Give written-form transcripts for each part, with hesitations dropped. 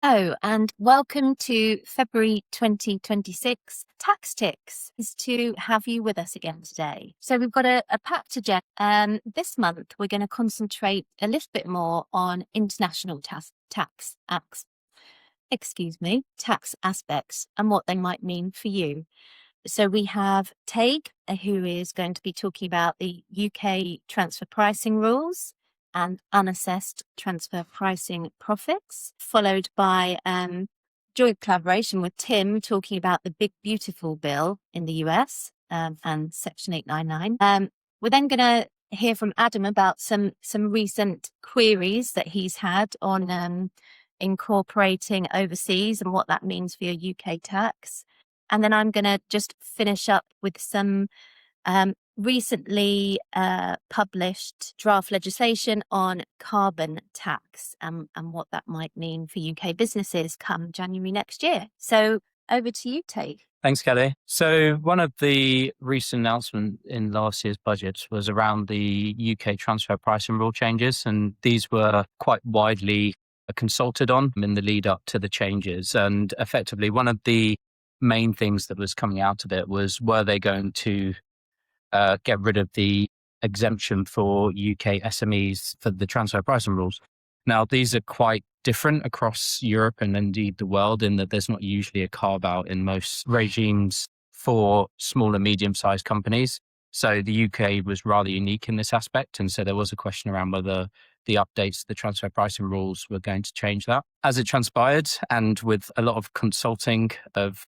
Oh, and welcome to February 2026 TaxTixs. Is to have you with us again today. So we've got a pack to get. This month we're going to concentrate a little bit more on international tax aspects and what they might mean for you. So we have Taig, who is going to be talking about the UK transfer pricing rules and unassessed transfer pricing profits, followed by joint collaboration with Tim talking about the Big Beautiful Bill in the US and Section 899. We're then going to hear from Adam about some recent queries that he's had on incorporating overseas and what that means for your UK tax. And then I'm going to just finish up with some recently published draft legislation on carbon tax and what that might mean for UK businesses come January next year. So over to you, Tate. Thanks, Kelly. So one of the recent announcements in last year's budget was around the UK transfer pricing rule changes, and these were quite widely consulted on in the lead up to the changes. And effectively, one of the main things that was coming out of it was, were they going to get rid of the exemption for UK SMEs for the transfer pricing rules? Now, these are quite different across Europe and indeed the world, in that there's not usually a carve out in most regimes for small and medium sized companies. So the UK was rather unique in this aspect. And so there was a question around whether the updates to the transfer pricing rules were going to change that. As it transpired, and with a lot of consulting of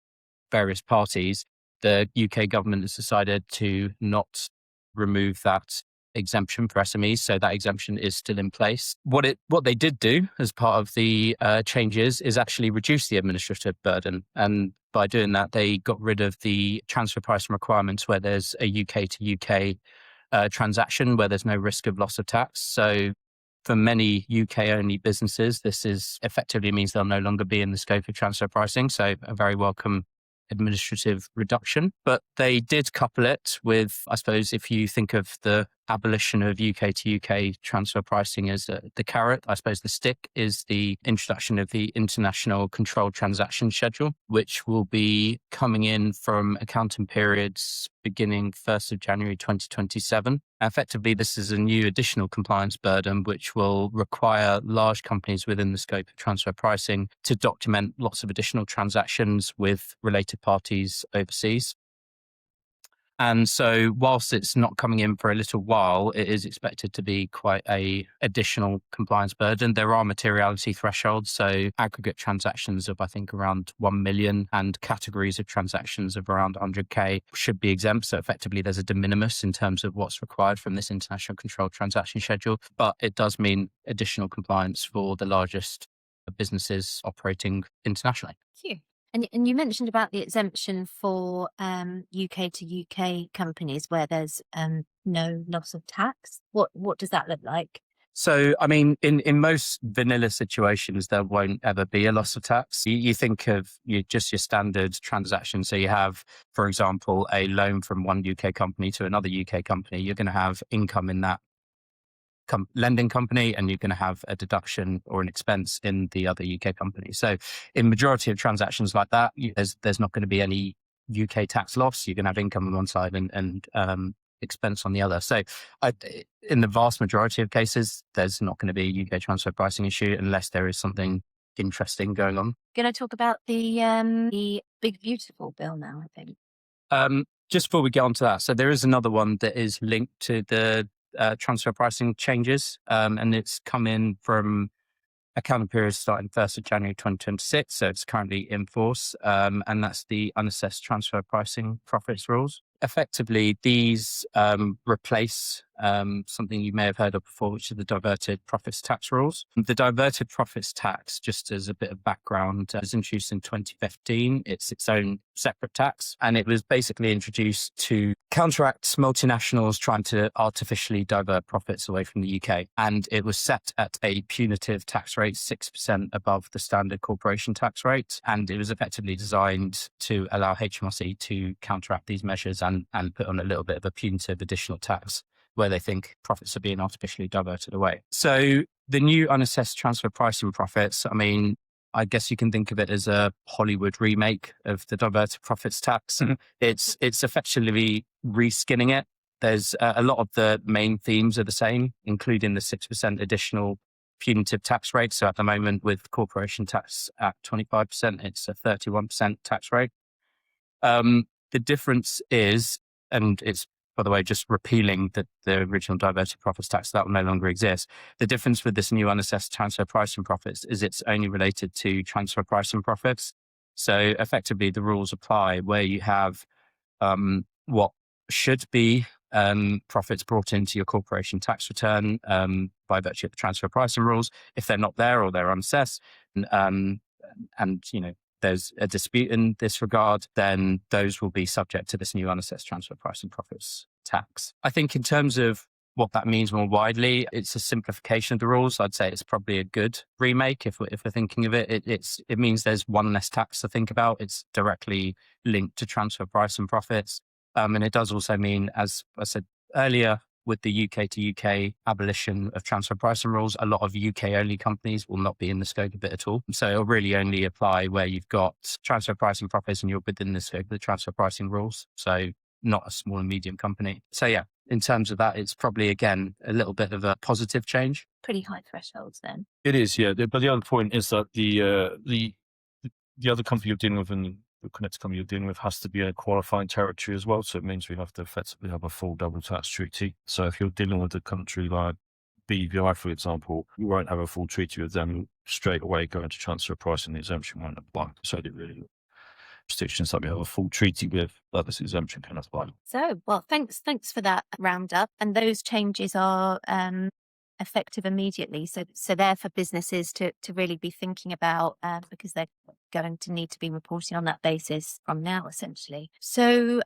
various parties, the UK government has decided to not remove that exemption for SMEs. So that exemption is still in place. What they did do as part of the changes is actually reduce the administrative burden. And by doing that, they got rid of the transfer pricing requirements where there's a UK to UK transaction where there's no risk of loss of tax. So for many UK only businesses, this is effectively means they'll no longer be in the scope of transfer pricing. So a very welcome administrative reduction. But they did couple it with, I suppose, if you think of the abolition of UK to UK transfer pricing as the carrot, I suppose the stick is the introduction of the International Controlled Transaction Schedule, which will be coming in from accounting periods beginning 1st of January 2027. Effectively, this is a new additional compliance burden, which will require large companies within the scope of transfer pricing to document lots of additional transactions with related parties overseas. And so whilst it's not coming in for a little while, it is expected to be quite a additional compliance burden. There are materiality thresholds, so aggregate transactions of, I think, around 1 million and categories of transactions of around 100K should be exempt. So effectively, there's a de minimis in terms of what's required from this International Controlled Transaction Schedule, but it does mean additional compliance for the largest businesses operating internationally. Thank you. And you mentioned about the exemption for UK to UK companies where there's no loss of tax. What does that look like? So, I mean, in most vanilla situations, there won't ever be a loss of tax. You think of just your standard transaction. So you have, for example, a loan from one UK company to another UK company. You're going to have income in that lending company, and you're going to have a deduction or an expense in the other UK company. So in majority of transactions like that, there's not going to be any UK tax loss. You're going to have income on one side and expense on the other. So in the vast majority of cases, there's not going to be a UK transfer pricing issue unless there is something interesting going on. Going to talk about the Big Beautiful Bill now, I think. Just before we get on to that, so there is another one that is linked to the transfer pricing changes, and it's come in from accounting periods starting 1st of January 2026, so it's currently in force, and that's the unassessed transfer pricing profits rules. Effectively, these replace something you may have heard of before, which is the diverted profits tax rules. The diverted profits tax, just as a bit of background, was introduced in 2015. It's its own separate tax, and it was basically introduced to counteract multinationals trying to artificially divert profits away from the UK. And it was set at a punitive tax rate, 6% above the standard corporation tax rate. And it was effectively designed to allow HMRC to counteract these measures and put on a little bit of a punitive additional tax where they think profits are being artificially diverted away. So the new unassessed transfer pricing profits, I mean, I guess you can think of it as a Hollywood remake of the diverted profits tax. It's effectively reskinning it. There's a lot of the main themes are the same, including the 6% additional punitive tax rate. So at the moment, with corporation tax at 25%, it's a 31% tax rate. The difference is, and it's, by the way, just repealing the original diverted profits tax that will no longer exist. The difference with this new unassessed transfer pricing profits is it's only related to transfer pricing profits. So effectively, the rules apply where you have what should be profits brought into your corporation tax return by virtue of the transfer pricing rules. If they're not there or they're unassessed, and there's a dispute in this regard, then those will be subject to this new unassessed transfer pricing profits tax. I think in terms of what that means more widely, it's a simplification of the rules. I'd say it's probably a good remake if we're thinking of it. It means there's one less tax to think about. It's directly linked to transfer price and profits. And it does also mean, as I said earlier, with the UK to UK abolition of transfer pricing rules, a lot of UK only companies will not be in the scope of it at all. So it'll really only apply where you've got transfer pricing profits and you're within the scope of the transfer pricing rules. So not a small and medium company. So yeah, in terms of that, it's probably, again, a little bit of a positive change. Pretty high thresholds then. It is, yeah. But the other point is that the other company you're dealing with and the connected company you're dealing with has to be in a qualifying territory as well. So it means we have to effectively have a full double tax treaty. So if you're dealing with a country like BVI, for example, you won't have a full treaty with them straight away going to transfer price and the exemption won't apply. So it really jurisdictions that we have a full treaty with, that this exemption can apply. So, well, thanks for that roundup. And those changes are effective immediately. So they're for businesses to really be thinking about because they're going to need to be reporting on that basis from now, essentially. So,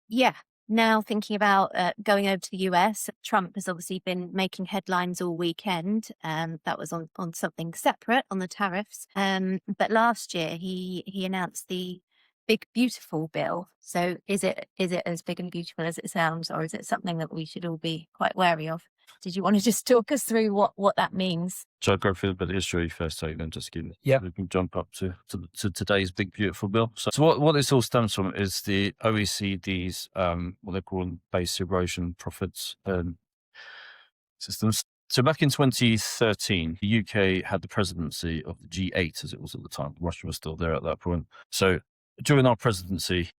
yeah. Now thinking about going over to the US, Trump has obviously been making headlines all weekend. That was on something separate, on the tariffs. But last year he announced the Big Beautiful bill. So is it as big and beautiful as it sounds, or is it something that we should all be quite wary of? Did you want to just talk us through what that means? So I'll go through a bit of history first, so then just give Yeah. we can jump up to today's Big Beautiful bill. So what this all stems from is the OECD's what they call base erosion profits systems. So back in 2013, the UK had the presidency of the G8, as it was at the time. Russia was still there at that point. So during our presidency,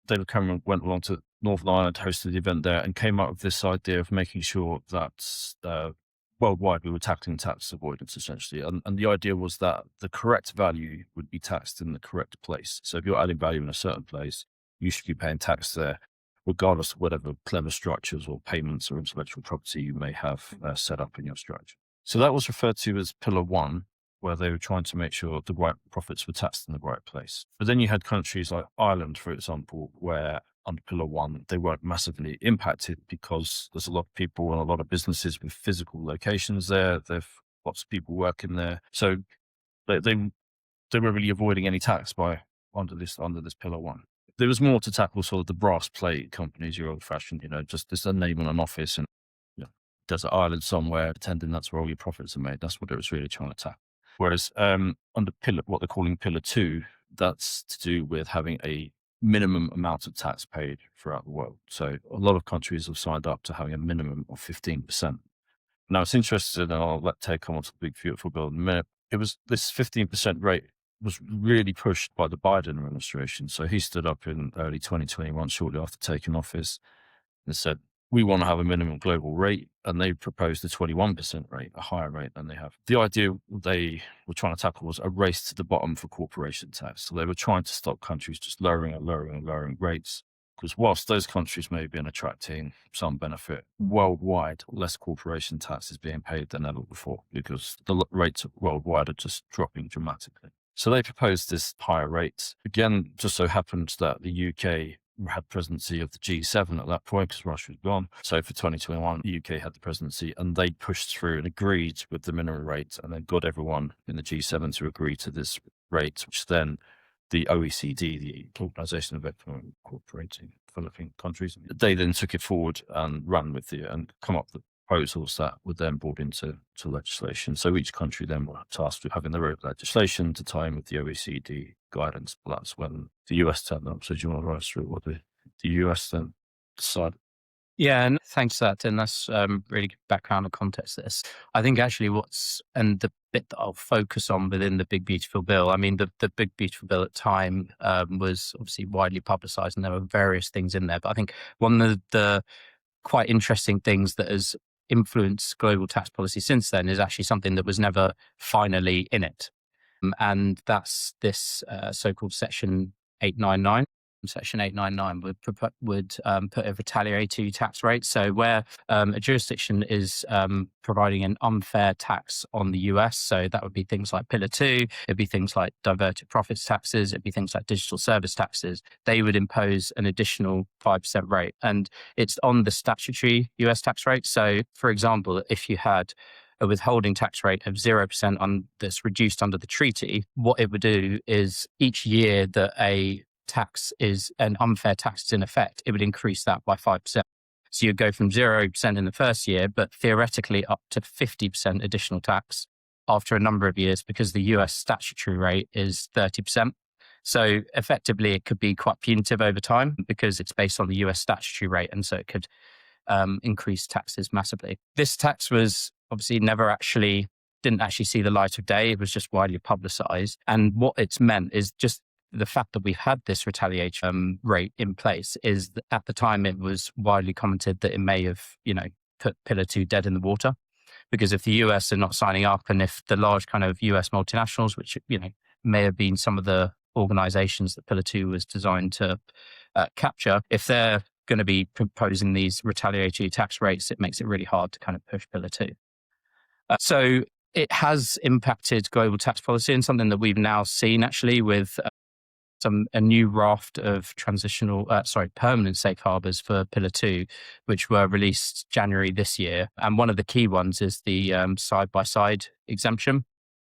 David Cameron went along to Northern Ireland, hosted the event there, and came up with this idea of making sure that worldwide we were tackling tax avoidance, essentially. And the idea was that the correct value would be taxed in the correct place. So if you're adding value in a certain place, you should be paying tax there, regardless of whatever clever structures or payments or intellectual property you may have set up in your structure. So that was referred to as Pillar 1, where they were trying to make sure the right profits were taxed in the right place. But then you had countries like Ireland, for example, where under Pillar 1, they weren't massively impacted because there's a lot of people and a lot of businesses with physical locations there. There's lots of people working there. So they were really avoiding any tax under this Pillar 1. There was more to tackle sort of the brass plate companies, your old fashioned, just there's a name on an office and desert island somewhere, pretending that's where all your profits are made. That's what it was really trying to tackle. Whereas under what they're calling Pillar 2, that's to do with having a minimum amount of tax paid throughout the world. So a lot of countries have signed up to having a minimum of 15%. Now it's interesting, and I'll let Ted come on to the Big Beautiful bill in a minute. It was this 15% rate was really pushed by the Biden administration. So he stood up in early 2021, shortly after taking office, and said, we want to have a minimum global rate, and they proposed a 21% rate, a higher rate than they have. The idea they were trying to tackle was a race to the bottom for corporation tax. So they were trying to stop countries just lowering rates, because whilst those countries may have been attracting some benefit, worldwide, less corporation tax is being paid than ever before, because the rates worldwide are just dropping dramatically. So they proposed this higher rate. Again, just so happens that the UK had presidency of the G7 at that point because Russia was gone. So for 2021, the UK had the presidency and they pushed through and agreed with the minimum rate and then got everyone in the G7 to agree to this rate, which then the OECD, the Organization of Economic Cooperating Developing Countries, they then took it forward and ran with it and come up with proposals that were then brought into legislation. So each country then were tasked with having their own legislation to tie in with the OECD guidance. But that's when the US turned up. So do you want to run us through what the US then decided? Yeah, and thanks for that, Tim. That's really good background and context to this. I think actually and the bit that I'll focus on within the Big Beautiful Bill, I mean, the Big Beautiful Bill at the time was obviously widely publicised and there were various things in there. But I think one of the quite interesting things that has influenced global tax policy since then is actually something that was never finally in it. And that's this so-called Section 899. Section 899 would put a retaliatory tax rate. So where a jurisdiction is providing an unfair tax on the US, so that would be things like Pillar 2, it'd be things like diverted profits taxes, it'd be things like digital service taxes, they would impose an additional 5% rate. And it's on the statutory US tax rate. So for example, if you had a withholding tax rate of 0% that's reduced under the treaty, what it would do is each year that an unfair tax is in effect, it would increase that by 5%. So you'd go from 0% in the first year, but theoretically up to 50% additional tax after a number of years because the US statutory rate is 30%. So effectively, it could be quite punitive over time because it's based on the US statutory rate. And so it could increase taxes massively. This tax was obviously didn't actually see the light of day. It was just widely publicized. And what it's meant is just the fact that we've had this retaliation rate in place is that at the time it was widely commented that it may have, put Pillar 2 dead in the water. Because if the US are not signing up and if the large kind of US multinationals, which, may have been some of the organizations that Pillar 2 was designed to capture, if they're going to be proposing these retaliatory tax rates, it makes it really hard to kind of push Pillar 2. So it has impacted global tax policy and something that we've now seen actually with a new raft of permanent safe harbors for Pillar 2, which were released January this year. And one of the key ones is the side-by-side exemption,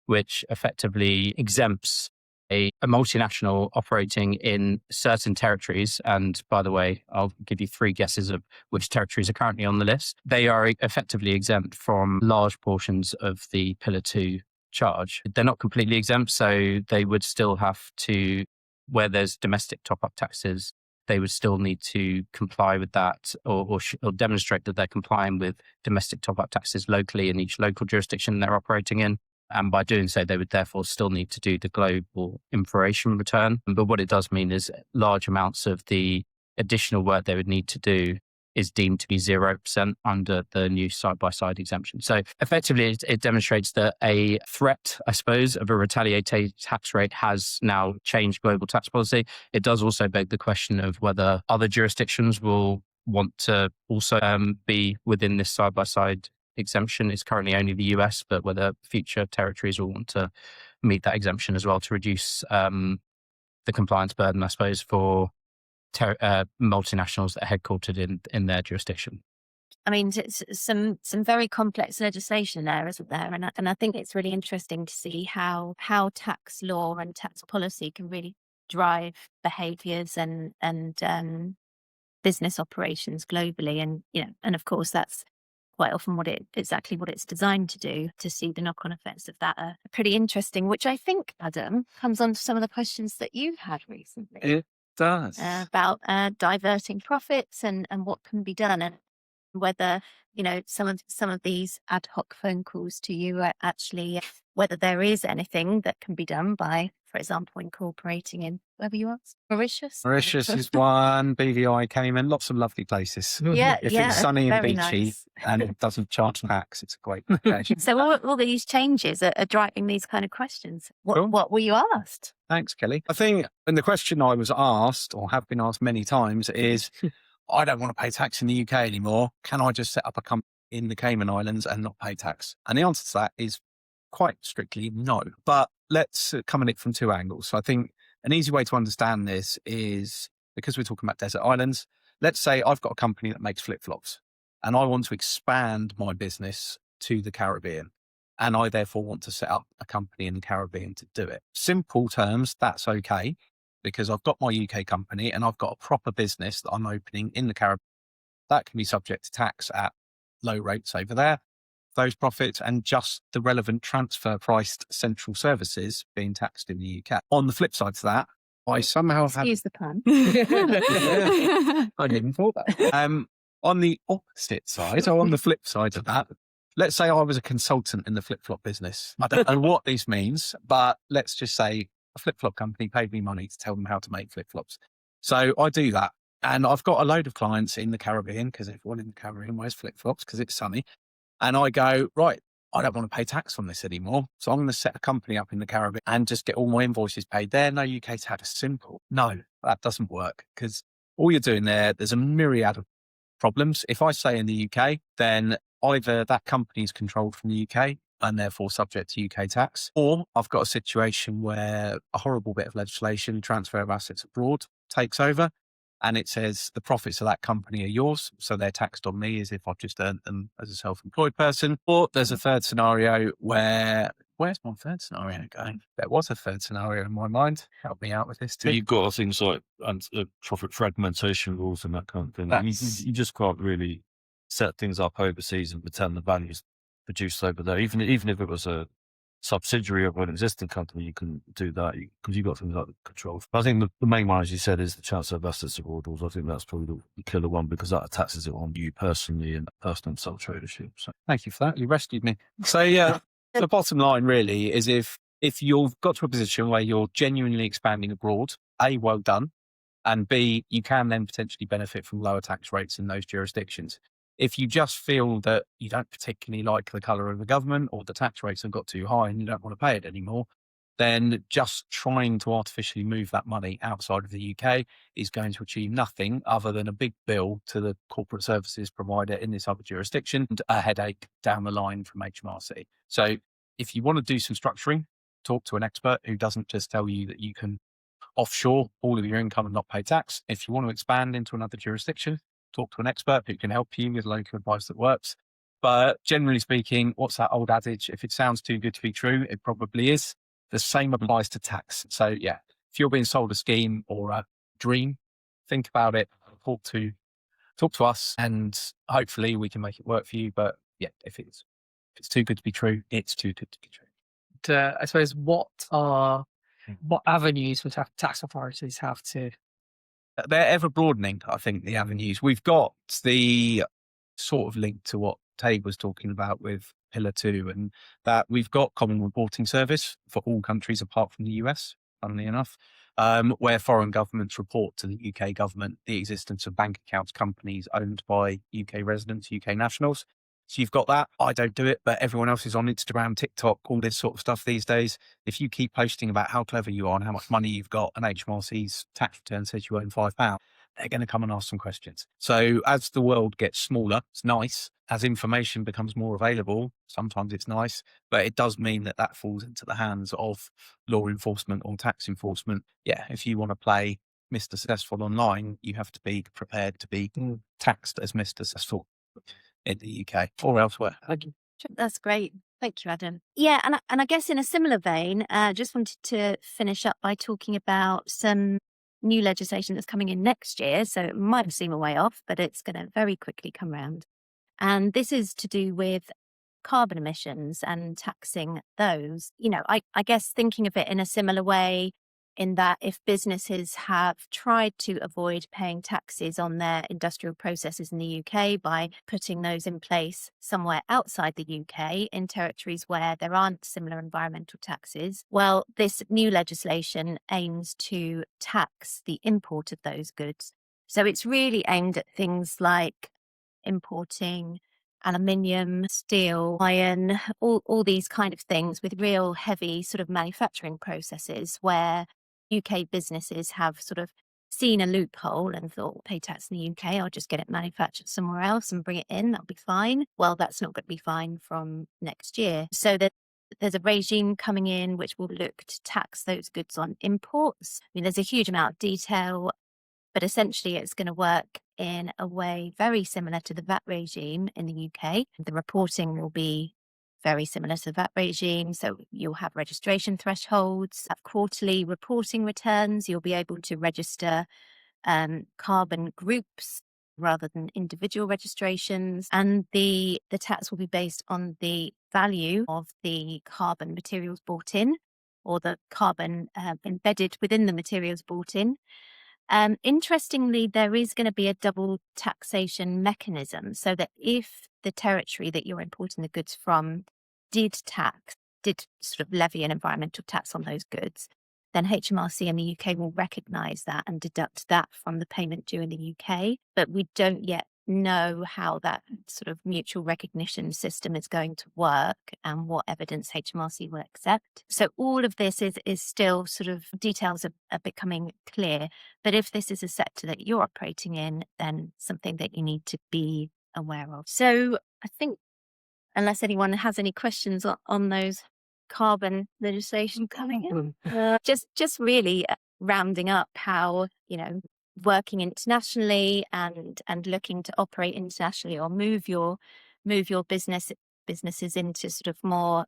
which effectively exempts a multinational operating in certain territories. And by the way, I'll give you 3 guesses of which territories are currently on the list. They are effectively exempt from large portions of the Pillar 2 charge. They're not completely exempt, so they would still have to, where there's domestic top-up taxes, they would still need to comply with that or demonstrate that they're complying with domestic top-up taxes locally in each local jurisdiction they're operating in. And by doing so, they would therefore still need to do the global information return. But what it does mean is large amounts of the additional work they would need to do is deemed to be 0% under the new side-by-side exemption. So effectively, it demonstrates that a threat, I suppose, of a retaliatory tax rate has now changed global tax policy. It does also beg the question of whether other jurisdictions will want to also be within this side-by-side exemption. It's currently only the US, but whether future territories will want to meet that exemption as well to reduce the compliance burden, I suppose, for multinationals that are headquartered in their jurisdiction. I mean, it's some very complex legislation there, isn't there? And I think it's really interesting to see how tax law and tax policy can really drive behaviours and business operations globally. And and of course that's quite often exactly what it's designed to do. To see the knock-on effects of that are pretty interesting, which I think, Adam, comes on to some of the questions that you've had recently. It does. About diverting profits and what can be done, and whether some of these ad hoc phone calls to you are actually whether there is anything that can be done by, for example, incorporating in wherever you are. Mauritius is one, BVI, Cayman, lots of lovely places. Yeah, If it's sunny and very beachy nice. and it doesn't charge tax, it's a great location. So all these changes are driving these kind of questions. Cool. What were you asked? Thanks, Kelly. I think, and the question I was asked, or have been asked many times, is I don't want to pay tax in the UK anymore. Can I just set up a company in the Cayman Islands and not pay tax? And the answer to that is quite strictly no. But let's come at it from 2 angles. So I think an easy way to understand this is, because we're talking about desert islands, let's say I've got a company that makes flip-flops and I want to expand my business to the Caribbean. And I therefore want to set up a company in the Caribbean to do it. Simple terms, that's okay, because I've got my UK company and I've got a proper business that I'm opening in the Caribbean. That can be subject to tax at low rates over there, those profits, and just the relevant transfer priced central services being taxed in the UK. On the flip side to that, I somehow had... Excuse the pun. I didn't thought that. On the opposite side, or on the flip side of that, let's say I was a consultant in the flip-flop business. I don't know what this means, but let's just say a flip-flop company paid me money to tell them how to make flip-flops. So I do that. And I've got a load of clients in the Caribbean, because everyone in the Caribbean wears flip-flops because it's sunny. And I go, right, I don't want to pay tax on this anymore. So I'm going to set a company up in the Caribbean and just get all my invoices paid there. No, UK tax is simple. No, that doesn't work, because all you're doing there's a myriad of problems. If I say in the UK, then either that company is controlled from the UK and therefore subject to UK tax, or I've got a situation where a horrible bit of legislation, transfer of assets abroad, takes over, and it says the profits of that company are yours, so they're taxed on me as if I've just earned them as a self-employed person. Or there's a third scenario where... Where's my third scenario going? There was a third scenario in my mind. Help me out with this too. You've got things like profit fragmentation rules and that kind of thing. You just can't really set things up overseas and pretend the value's produced over there. Even if it was a subsidiary of an existing company, you can do that because you've got things like the controls. But I think the main one, as you said, is the transfer of assets abroad rules. I think that's probably the killer one, because that taxes it on you personally and personal and sole tradership. So thank you for that. You rescued me. So yeah, the bottom line really is if you've got to a position where you're genuinely expanding abroad, A, well done, and B, you can then potentially benefit from lower tax rates in those jurisdictions. If you just feel that you don't particularly like the colour of the government, or the tax rates have got too high and you don't want to pay it anymore, then just trying to artificially move that money outside of the UK is going to achieve nothing other than a big bill to the corporate services provider in this other jurisdiction and a headache down the line from HMRC. So if you want to do some structuring, talk to an expert who doesn't just tell you that you can offshore all of your income and not pay tax. If you want to expand into another jurisdiction, talk to an expert who can help you with local advice that works. But generally speaking, what's that old adage? If it sounds too good to be true, it probably is. The same applies to tax. So yeah, if you're being sold a scheme or a dream, think about it, talk to us, and hopefully we can make it work for you. But yeah, if it's too good to be true, it's too good to be true. I suppose what avenues would tax authorities have to... They're ever broadening, I think, the avenues. We've got the sort of link to what Tague was talking about with Pillar 2, and that we've got common reporting service for all countries apart from the US, funnily enough, where foreign governments report to the UK government the existence of bank accounts, companies owned by UK residents, UK nationals. So you've got that. I don't do it, but everyone else is on Instagram, TikTok, all this sort of stuff these days. If you keep posting about how clever you are and how much money you've got, and HMRC's tax return says you own £5, they're going to come and ask some questions. So as the world gets smaller, it's nice. As information becomes more available, sometimes it's nice, but it does mean that falls into the hands of law enforcement or tax enforcement. Yeah, if you want to play Mr. Successful online, you have to be prepared to be taxed as Mr. Successful in the UK or elsewhere. That's great. Thank you, Adam. Yeah, and I guess in a similar vein, just wanted to finish up by talking about some new legislation that's coming in next year. So it might seem a way off, but it's going to very quickly come around. And this is to do with carbon emissions and taxing those. You know, I guess thinking of it in a similar way, in that if businesses have tried to avoid paying taxes on their industrial processes in the UK by putting those in place somewhere outside the UK in territories where there aren't similar environmental taxes, well, this new legislation aims to tax the import of those goods. So it's really aimed at things like importing aluminium, steel, iron, all these kind of things with real heavy sort of manufacturing processes where UK businesses have sort of seen a loophole and thought, pay tax in the UK, I'll just get it manufactured somewhere else and bring it in, that'll be fine. Well, that's not going to be fine from next year. So there's a regime coming in which will look to tax those goods on imports. I mean, there's a huge amount of detail, but essentially it's going to work in a way very similar to the VAT regime in the UK. The reporting will be very similar to the VAT regime. So you'll have registration thresholds, have quarterly reporting returns. You'll be able to register carbon groups rather than individual registrations. And the tax will be based on the value of the carbon materials bought in, or the carbon embedded within the materials bought in. Interestingly, there is going to be a double taxation mechanism, so that if the territory that you're importing the goods from did sort of levy an environmental tax on those goods, then HMRC in the UK will recognise that and deduct that from the payment due in the UK. But we don't yet know how that sort of mutual recognition system is going to work and what evidence HMRC will accept. So all of this is still sort of details are becoming clear. But if this is a sector that you're operating in, then something that you need to be aware of. So I think, unless anyone has any questions on those carbon legislation coming in, just really rounding up how, working internationally and looking to operate internationally or move your businesses into sort of more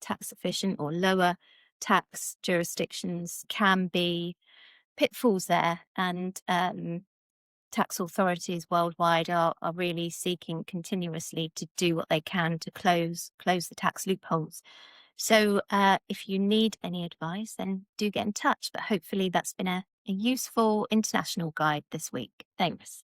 tax efficient or lower tax jurisdictions can be pitfalls there, and tax authorities worldwide are really seeking continuously to do what they can to close the tax loopholes. So if you need any advice, then do get in touch. But hopefully that's been a useful international guide this week. Thanks.